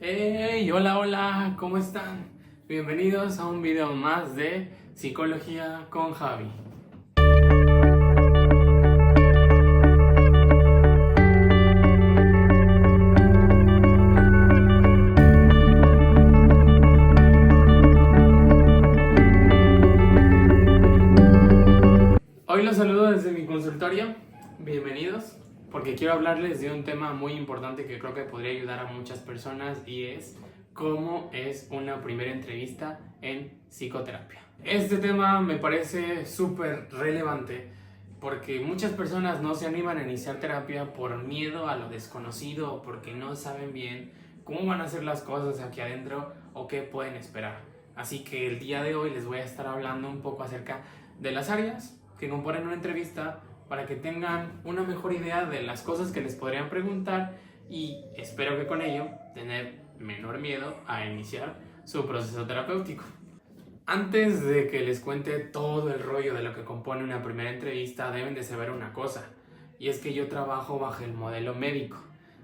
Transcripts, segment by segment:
Hey, hola, hola, ¿cómo están? Bienvenidos a un video más de Psicología con Javi. Hoy los saludo desde mi consultorio. Bienvenidos, porque quiero hablarles de un tema muy importante que creo que podría ayudar a muchas personas y es cómo es una primera entrevista en psicoterapia. Este tema me parece súper relevante porque muchas personas no se animan a iniciar terapia por miedo a lo desconocido o porque no saben bien cómo van a ser las cosas aquí adentro o qué pueden esperar. Así que el día de hoy les voy a estar hablando un poco acerca de las áreas que componen una entrevista para que tengan una mejor idea de las cosas que les podrían preguntar y espero que con ello tener menor miedo a iniciar su proceso terapéutico. Antes de que les cuente todo el rollo de lo que compone una primera entrevista, deben de saber una cosa, y es que yo trabajo bajo el modelo médico.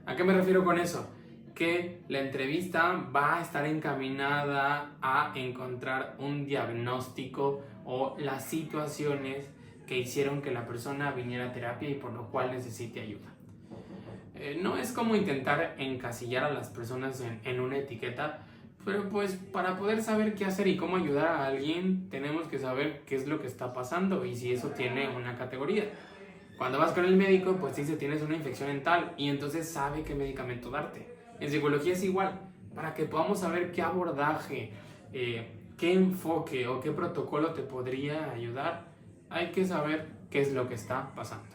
¿A qué me refiero con eso? Que la entrevista va a estar encaminada a encontrar un diagnóstico o las situaciones que hicieron que la persona viniera a terapia y por lo cual necesite ayuda. No es como intentar encasillar a las personas en una etiqueta, pero pues para poder saber qué hacer y cómo ayudar a alguien tenemos que saber qué es lo que está pasando y si eso tiene una categoría. Cuando vas con el médico, pues dice tienes una infección en tal y entonces sabe qué medicamento darte. En psicología es igual, para que podamos saber qué abordaje, qué enfoque o qué protocolo te podría ayudar, hay que saber qué es lo que está pasando.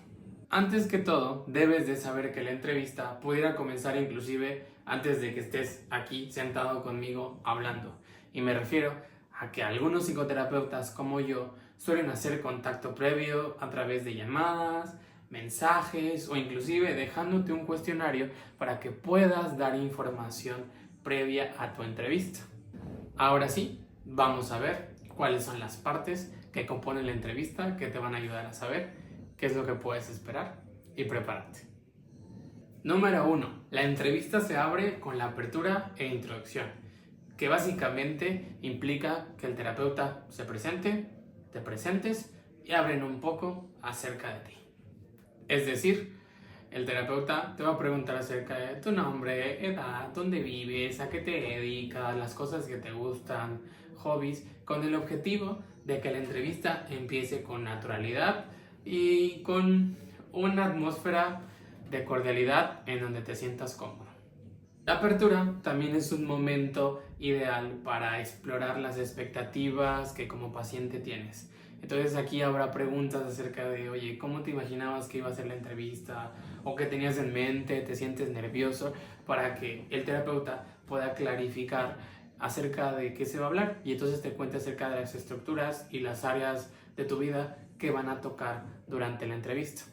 Antes que todo, debes de saber que la entrevista pudiera comenzar inclusive antes de que estés aquí sentado conmigo hablando. Y me refiero a que algunos psicoterapeutas como yo suelen hacer contacto previo a través de llamadas, mensajes o inclusive dejándote un cuestionario para que puedas dar información previa a tu entrevista. Ahora sí, vamos a ver cuáles son las partes que componen la entrevista que te van a ayudar a saber qué es lo que puedes esperar y prepararte. Número 1. La entrevista se abre con la apertura e introducción, que básicamente implica que el terapeuta se presente, te presentes y hablen un poco acerca de ti. Es decir, el terapeuta te va a preguntar acerca de tu nombre, edad, dónde vives, a qué te dedicas, las cosas que te gustan, hobbies, con el objetivo de que la entrevista empiece con naturalidad y con una atmósfera de cordialidad en donde te sientas cómodo. La apertura también es un momento ideal para explorar las expectativas que como paciente tienes. Entonces aquí habrá preguntas acerca de, oye, ¿cómo te imaginabas que iba a ser la entrevista? ¿O qué tenías en mente? ¿Te sientes nervioso? Para que el terapeuta pueda clarificar acerca de qué se va a hablar y entonces te cuente acerca de las estructuras y las áreas de tu vida que van a tocar durante la entrevista.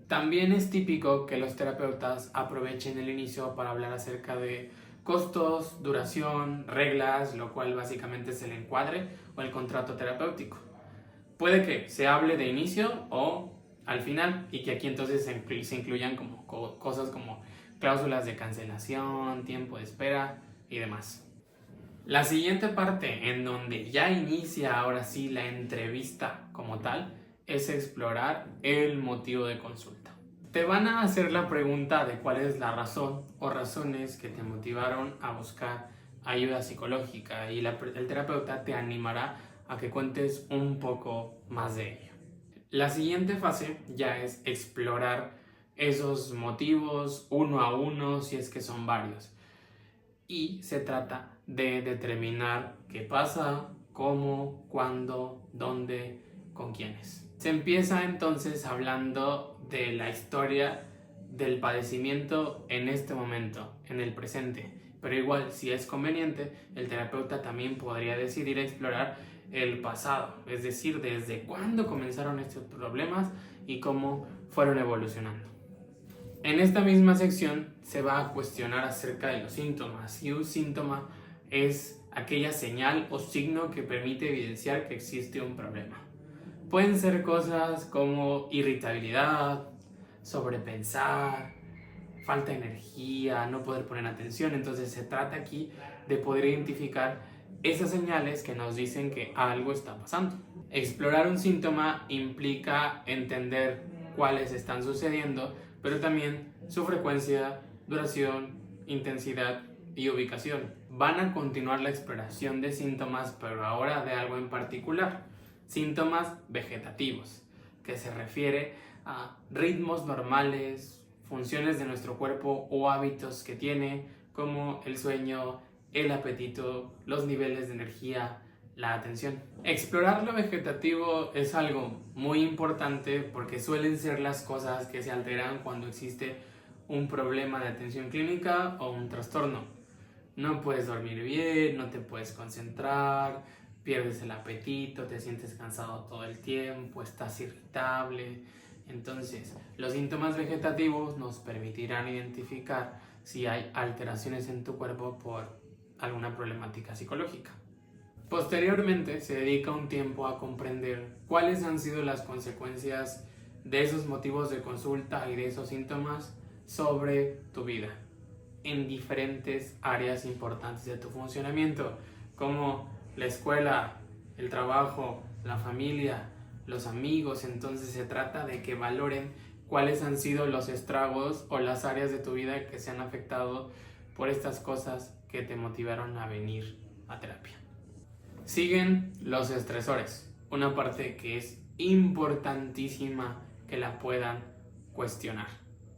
También es típico que los terapeutas aprovechen el inicio para hablar acerca de costos, duración, reglas, lo cual básicamente es el encuadre o el contrato terapéutico. Puede que se hable de inicio o al final y que aquí entonces se incluyan como cosas como cláusulas de cancelación, tiempo de espera y demás. La siguiente parte en donde ya inicia ahora sí la entrevista como tal es explorar el motivo de consulta. Te van a hacer la pregunta de cuál es la razón o razones que te motivaron a buscar ayuda psicológica y el terapeuta te animará a que cuentes un poco más de ello. La siguiente fase ya es explorar esos motivos uno a uno si es que son varios y se trata de determinar qué pasa, cómo, cuándo, dónde, con quiénes. Se empieza entonces hablando de la historia del padecimiento en este momento, en el presente. Pero igual, si es conveniente, el terapeuta también podría decidir explorar el pasado, es decir, desde cuándo comenzaron estos problemas y cómo fueron evolucionando. En esta misma sección se va a cuestionar acerca de los síntomas y un síntoma es aquella señal o signo que permite evidenciar que existe un problema. Pueden ser cosas como irritabilidad, sobrepensar, falta de energía, no poder poner atención. Entonces se trata aquí de poder identificar esas señales que nos dicen que algo está pasando. Explorar un síntoma implica entender cuáles están sucediendo, pero también su frecuencia, duración, intensidad y ubicación. Van a continuar la exploración de síntomas, pero ahora de algo en particular. Síntomas vegetativos, que se refiere a ritmos normales, funciones de nuestro cuerpo o hábitos que tiene, como el sueño, el apetito, los niveles de energía, la atención. Explorar lo vegetativo es algo muy importante porque suelen ser las cosas que se alteran cuando existe un problema de atención clínica o un trastorno. No puedes dormir bien, no te puedes concentrar, pierdes el apetito, te sientes cansado todo el tiempo, estás irritable. Entonces, los síntomas vegetativos nos permitirán identificar si hay alteraciones en tu cuerpo por alguna problemática psicológica. Posteriormente, se dedica un tiempo a comprender cuáles han sido las consecuencias de esos motivos de consulta y de esos síntomas sobre tu vida en diferentes áreas importantes de tu funcionamiento, como la escuela, el trabajo, la familia, los amigos. Entonces se trata de que valoren cuáles han sido los estragos o las áreas de tu vida que se han afectado por estas cosas que te motivaron a venir a terapia. Siguen los estresores, una parte que es importantísima que la puedan cuestionar.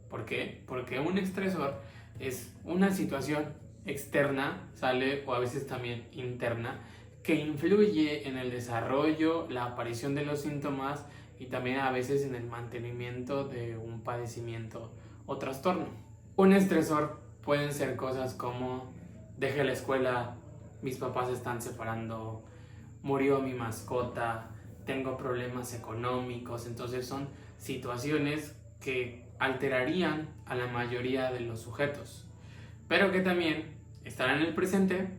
¿Por qué? Porque un estresor es una situación externa, sale, o a veces también interna, que influye en el desarrollo, la aparición de los síntomas y también a veces en el mantenimiento de un padecimiento o trastorno. Un estresor pueden ser cosas como: dejé la escuela, mis papás se están separando, murió mi mascota, tengo problemas económicos. Entonces son situaciones que alterarían a la mayoría de los sujetos, pero que también estarán en el presente,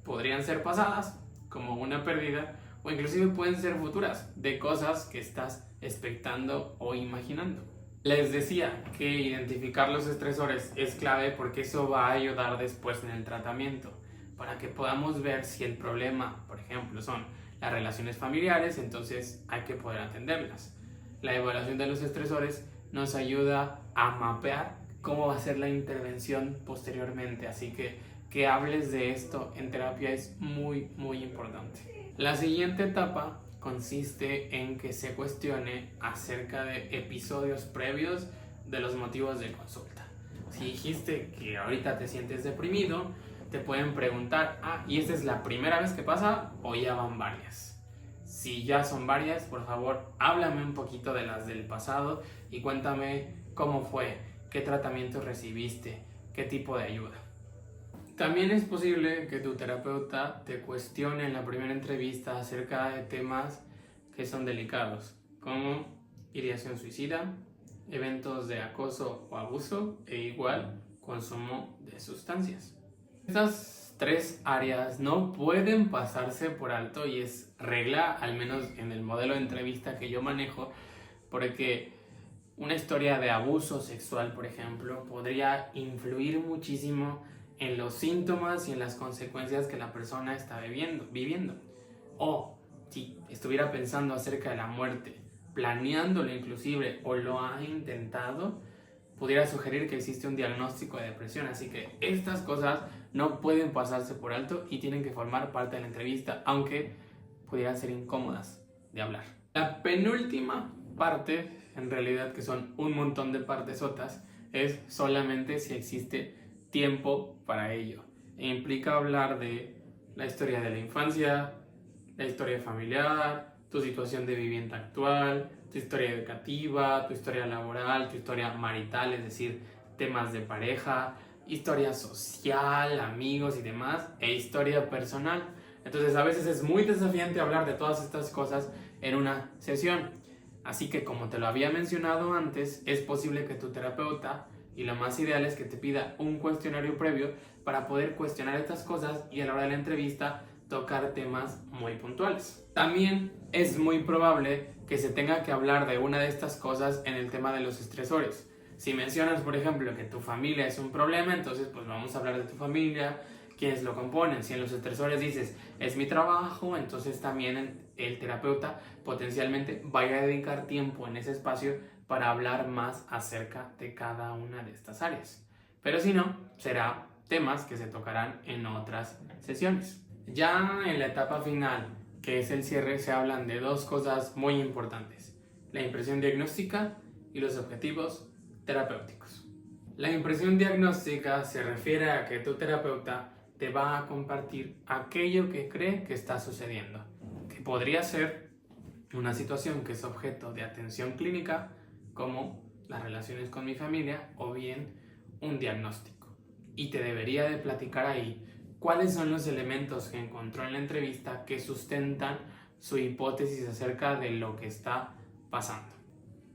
podrían ser pasadas como una pérdida, o inclusive pueden ser futuras de cosas que estás expectando o imaginando. Les decía que identificar los estresores es clave porque eso va a ayudar después en el tratamiento, para que podamos ver si el problema, por ejemplo, son las relaciones familiares. Entonces hay que poder atenderlas. La evaluación de los estresores nos ayuda a mapear cómo va a ser la intervención posteriormente, así que hables de esto en terapia es muy importante. La siguiente etapa consiste en que se cuestione acerca de episodios previos de los motivos de consulta. Si dijiste que ahorita te sientes deprimido, te pueden preguntar: ¿y esta es la primera vez que pasa o ya van varias? Si ya son varias, por favor, háblame un poquito de las del pasado y cuéntame cómo fue, qué tratamiento recibiste, qué tipo de ayuda. También es posible que tu terapeuta te cuestione en la primera entrevista acerca de temas que son delicados, como ideación suicida, eventos de acoso o abuso e igual consumo de sustancias. Estas tres áreas no pueden pasarse por alto y es regla, al menos en el modelo de entrevista que yo manejo, porque una historia de abuso sexual, por ejemplo, podría influir muchísimo en los síntomas y en las consecuencias que la persona está viviendo. O si estuviera pensando acerca de la muerte, planeándolo inclusive, o lo ha intentado, pudiera sugerir que existe un diagnóstico de depresión. Así que estas cosas no pueden pasarse por alto y tienen que formar parte de la entrevista, aunque pudieran ser incómodas de hablar. La penúltima parte, en realidad que son un montón de partesotas, es solamente si existe tiempo para ello. E implica hablar de la historia de la infancia, la historia familiar, tu situación de vivienda actual, tu historia educativa, tu historia laboral, tu historia marital, es decir, temas de pareja, historia social, amigos y demás, e historia personal. Entonces a veces es muy desafiante hablar de todas estas cosas en una sesión. Así que, como te lo había mencionado antes, es posible que tu terapeuta, y lo más ideal es que te pida un cuestionario previo para poder cuestionar estas cosas y a la hora de la entrevista tocar temas muy puntuales. También es muy probable que se tenga que hablar de una de estas cosas en el tema de los estresores. Si mencionas, por ejemplo, que tu familia es un problema, entonces pues vamos a hablar de tu familia, quiénes lo componen. Si en los estresores dices, es mi trabajo, entonces también el terapeuta potencialmente vaya a dedicar tiempo en ese espacio para hablar más acerca de cada una de estas áreas. Pero si no, será temas que se tocarán en otras sesiones. Ya en la etapa final, que es el cierre, se hablan de dos cosas muy importantes: la impresión diagnóstica y los objetivos terapéuticos. La impresión diagnóstica se refiere a que tu terapeuta te va a compartir aquello que cree que está sucediendo, que podría ser una situación que es objeto de atención clínica, como las relaciones con mi familia, o bien un diagnóstico. Y te debería de platicar ahí cuáles son los elementos que encontró en la entrevista que sustentan su hipótesis acerca de lo que está pasando.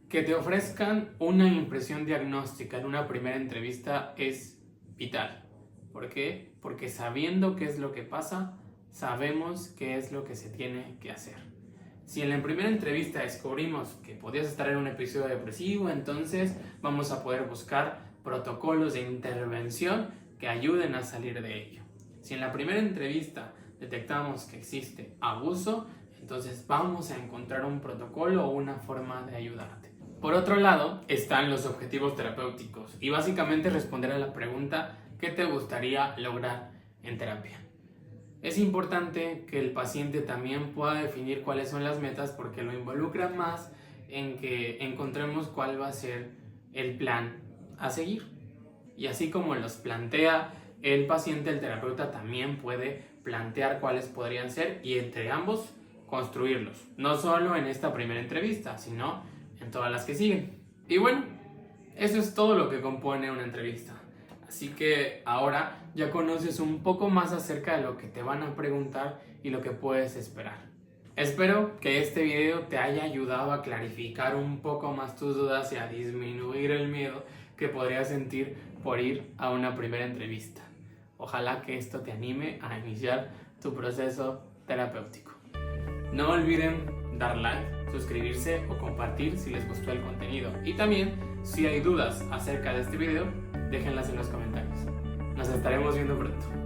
Que te ofrezcan una impresión diagnóstica en una primera entrevista es vital. ¿Por qué? Porque sabiendo qué es lo que pasa, sabemos qué es lo que se tiene que hacer. Si en la primera entrevista descubrimos que podías estar en un episodio depresivo, entonces vamos a poder buscar protocolos de intervención que ayuden a salir de ello. Si en la primera entrevista detectamos que existe abuso, entonces vamos a encontrar un protocolo o una forma de ayudarte. Por otro lado, están los objetivos terapéuticos y básicamente responder a la pregunta: ¿qué te gustaría lograr en terapia? Es importante que el paciente también pueda definir cuáles son las metas, porque lo involucra más en que encontremos cuál va a ser el plan a seguir. Y así como los plantea el paciente, el terapeuta también puede plantear cuáles podrían ser y entre ambos construirlos. No solo en esta primera entrevista, sino en todas las que siguen. Y bueno, eso es todo lo que compone una entrevista. Así que ahora ya conoces un poco más acerca de lo que te van a preguntar y lo que puedes esperar. Espero que este video te haya ayudado a clarificar un poco más tus dudas y a disminuir el miedo que podrías sentir por ir a una primera entrevista. Ojalá que esto te anime a iniciar tu proceso terapéutico. No olviden dar like, suscribirse o compartir si les gustó el contenido. Y también, si hay dudas acerca de este video, déjenlas en los comentarios. Nos estaremos viendo pronto.